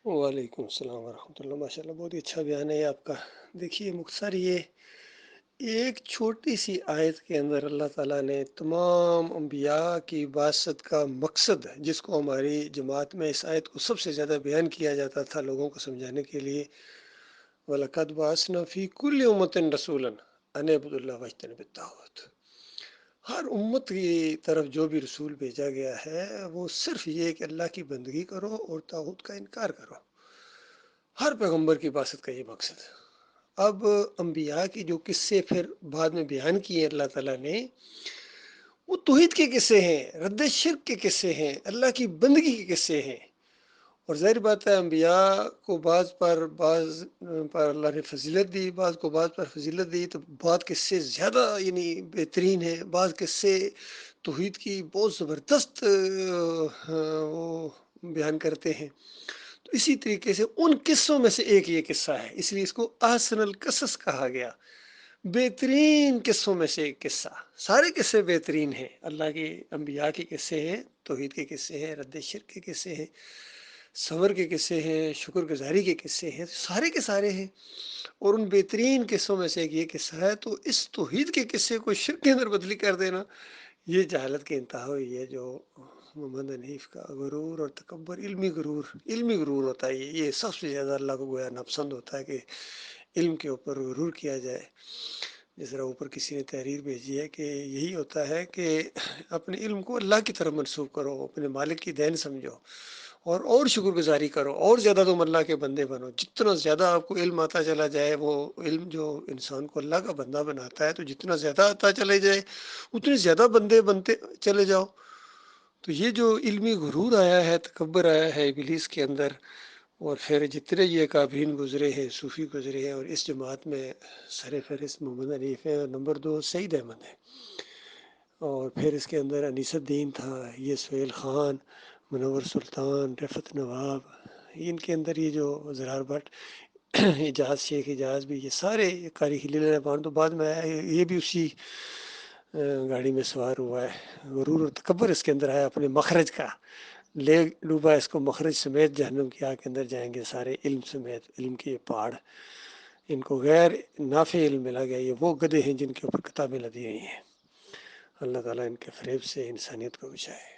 وعلیکم السلام ورحمۃ اللہ، ماشاء اللہ بہت ہی اچھا بیان ہے آپ کا۔ دیکھیے مختصر یہ ایک چھوٹی سی آیت کے اندر اللہ تعالیٰ نے تمام انبیاء کی بعثت کا مقصد، جس کو ہماری جماعت میں اس آیت کو سب سے زیادہ بیان کیا جاتا تھا لوگوں کو سمجھانے کے لیے، وَلَقَدْ بَعَثْنَا فِي كُلِّ أُمَّةٍ رَسُولًا أَنِ اعْبُدُوا اللَّهَ وَاجْتَنِبُوا الطَّاغُوتَ۔ ہر امت کی طرف جو بھی رسول بھیجا گیا ہے وہ صرف یہ کہ اللہ کی بندگی کرو اور طاغوت کا انکار کرو۔ ہر پیغمبر کی بعثت کا یہ مقصد ہے۔ اب انبیاء کی جو قصے پھر بعد میں بیان کیے اللہ تعالیٰ نے، وہ توحید کے قصے ہیں، رد شرک کے قصے ہیں، اللہ کی بندگی کے قصے ہیں۔ اور ظاہر بات ہے انبیاء کو بعض پر اللہ نے فضیلت دی، بعض کو بعض پر فضیلت دی، تو بعض قصے زیادہ یعنی بہترین ہیں، بعض قصے توحید کی بہت زبردست وہ بیان کرتے ہیں۔ تو اسی طریقے سے ان قصوں میں سے ایک یہ قصہ ہے، اس لیے اس کو احسن القصص کہا گیا، بہترین قصوں میں سے ایک قصہ۔ سارے قصے بہترین ہیں، اللہ کے انبیاء کے قصے ہیں، توحید کے قصے ہیں، رد شرک کے قصے ہیں، صبر کے قصے ہیں، شکر گزاری کے قصے ہیں، سارے کے سارے ہیں۔ اور ان بہترین قصوں میں سے ایک یہ قصہ ہے، تو اس توحید کے قصے کو شرک کے اندر بدلی کر دینا، یہ جہالت کی انتہا ہوئی ہے۔ جو محمد حنیف کا غرور اور تکبر، علمی غرور ہوتا ہے، یہ سب سے زیادہ اللہ کو گویا ناپسند ہوتا ہے کہ علم کے اوپر غرور کیا جائے۔ جس طرح اوپر کسی نے تحریر بھیجی ہے کہ یہی ہوتا ہے کہ اپنے علم کو اللہ کی طرف منسوخ کرو، اپنے مالک کی دین سمجھو، اور شکر گزاری کرو، اور زیادہ تم اللہ کے بندے بنو۔ جتنا زیادہ آپ کو علم آتا چلا جائے، وہ علم جو انسان کو اللہ کا بندہ بناتا ہے، تو جتنا زیادہ آتا چلے جائے اتنے زیادہ بندے بنتے چلے جاؤ۔ تو یہ جو علمی غرور آیا ہے، تکبر آیا ہے ابلیس کے اندر، اور پھر جتنے یہ کابرین گزرے ہیں، صوفی گزرے ہیں، اور اس جماعت میں سر فہرست محمد حنیف ہے، اور نمبر 2 سعید احمد ہے، اور پھر اس کے اندر انیس الدین تھا، یہ سہیل خان، منور سلطان، رفعت نواب، ان کے اندر یہ جو زرار بٹ، اجاز شیخ اجاز بھی، یہ سارے قاری خلیل الرحمن تو بعد میں آیا، یہ بھی اسی گاڑی میں سوار ہوا ہے۔ غرور اور تکبر اس کے اندر ہے، اپنے مخرج کا لے ڈوبا، اس کو مخرج سمیت جہنم کی آگ کے اندر جائیں گے سارے، علم سمیت، علم کے یہ پہاڑ، ان کو غیر نافع علم ملا گیا، یہ وہ گدھے ہیں جن کے اوپر کتابیں لدی گئی ہیں۔ اللہ تعالیٰ ان کے فریب سے انسانیت کو بچائے۔